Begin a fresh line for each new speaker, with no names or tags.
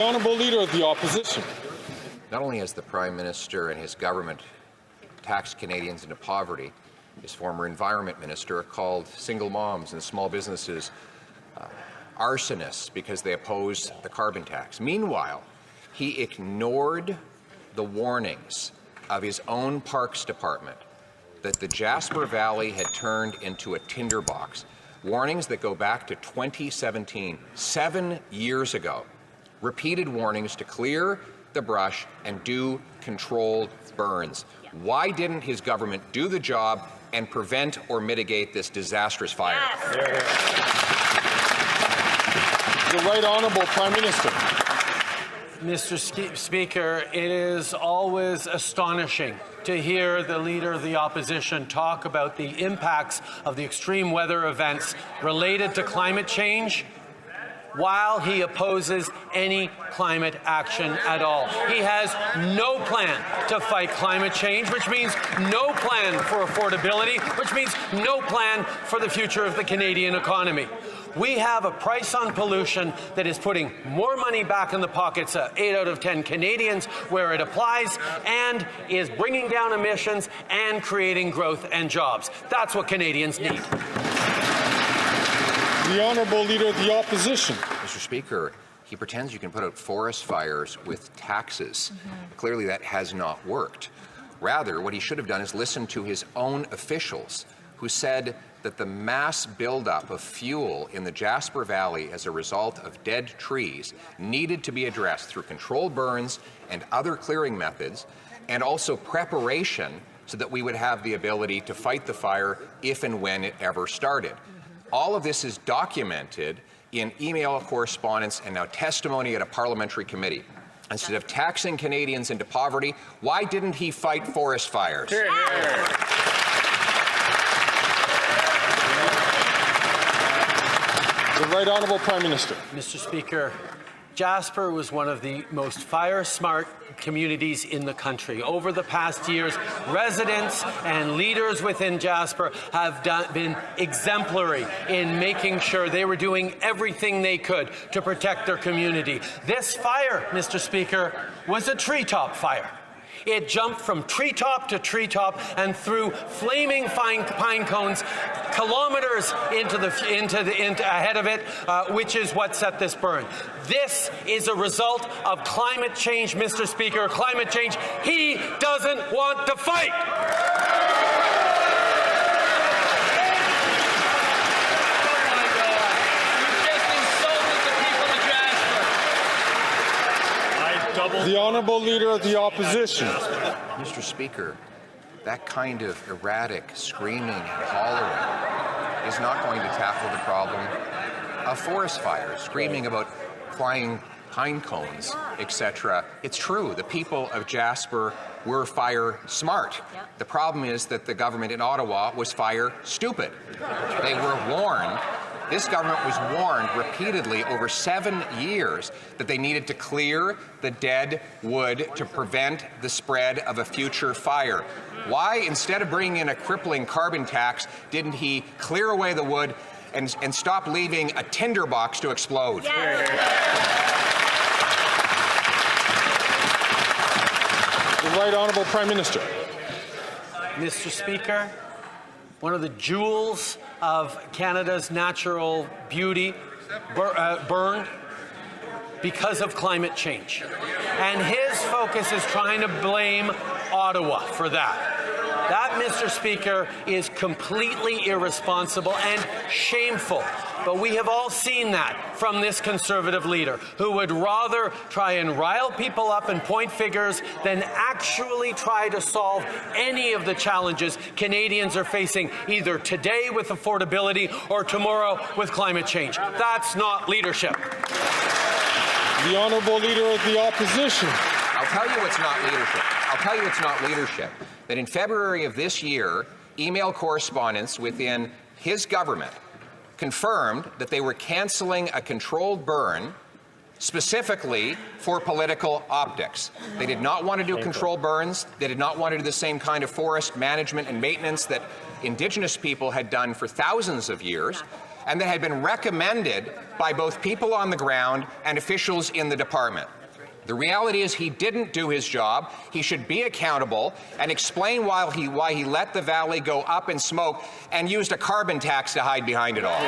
Honourable Leader of the Opposition.
Not only has the Prime Minister and his government taxed Canadians into poverty, his former Environment Minister called single moms and small businesses arsonists because they oppose the carbon tax. Meanwhile, he ignored the warnings of his own Parks Department that the Jasper Valley had turned into a tinderbox. Warnings that go back to 2017, 7 years ago. Repeated warnings to clear the brush and do controlled burns. Why didn't his government do the job and prevent or mitigate this disastrous fire?
Yes. The Right Honourable Prime Minister.
Mr. Speaker, it is always astonishing to hear the Leader of the Opposition talk about the impacts of the extreme weather events related to climate change while he opposes any climate action at all. He has no plan to fight climate change, which means no plan for affordability, which means no plan for the future of the Canadian economy. We have a price on pollution that is putting more money back in the pockets of 8 out of 10 Canadians where it applies, and is bringing down emissions and creating growth and jobs. That's what Canadians need.
The Honourable Leader of the Opposition.
Mr. Speaker, he pretends you can put out forest fires with taxes. Clearly that has not worked. Rather, what he should have done is listen to his own officials who said that the mass buildup of fuel in the Jasper Valley as a result of dead trees needed to be addressed through controlled burns and other clearing methods, and also preparation so that we would have the ability to fight the fire if and when it ever started. All of this is documented in email correspondence and now testimony at a parliamentary committee. Instead of taxing Canadians into poverty, why didn't he fight forest fires?
The Right Honourable Prime Minister.
Mr. Speaker, Jasper was one of the most fire-smart communities in the country. Over the past years, residents and leaders within Jasper have been exemplary in making sure they were doing everything they could to protect their community. This fire, Mr. Speaker, was a treetop fire. It jumped from treetop to treetop and through flaming pine cones kilometers ahead of it, which is what set this burn. This is a result of climate change, Mr. Speaker, climate change he doesn't want to fight.
The Honourable Leader of the Opposition.
Mr. Speaker, that kind of erratic screaming and hollering is not going to tackle the problem of forest fires, screaming about flying pine cones, etc. It's true, the people of Jasper were fire smart. The problem is that the government in Ottawa was fire stupid. They were warned. This government was warned repeatedly over 7 years that they needed to clear the dead wood to prevent the spread of a future fire. Why, instead of bringing in a crippling carbon tax, didn't he clear away the wood and stop leaving a tinderbox to explode?
The Right Honourable Prime Minister.
Mr. Speaker, one of the jewels of Canada's natural beauty burned because of climate change. And his focus is trying to blame Ottawa for that. That, Mr. Speaker, is completely irresponsible and shameful. But we have all seen that from this Conservative leader, who would rather try and rile people up and point figures than actually try to solve any of the challenges Canadians are facing, either today with affordability or tomorrow with climate change. That's not leadership.
The Honourable Leader of the Opposition.
I'll tell you what's not leadership. I'll tell you it's not leadership. That in February of this year, email correspondence within his government confirmed that they were cancelling a controlled burn specifically for political optics. They did not want to do controlled burns. They did not want to do the same kind of forest management and maintenance that Indigenous people had done for thousands of years. and that had been recommended by both people on the ground and officials in the department. The reality is he didn't do his job. He should be accountable and explain why he let the valley go up in smoke and used a carbon tax to hide behind it all.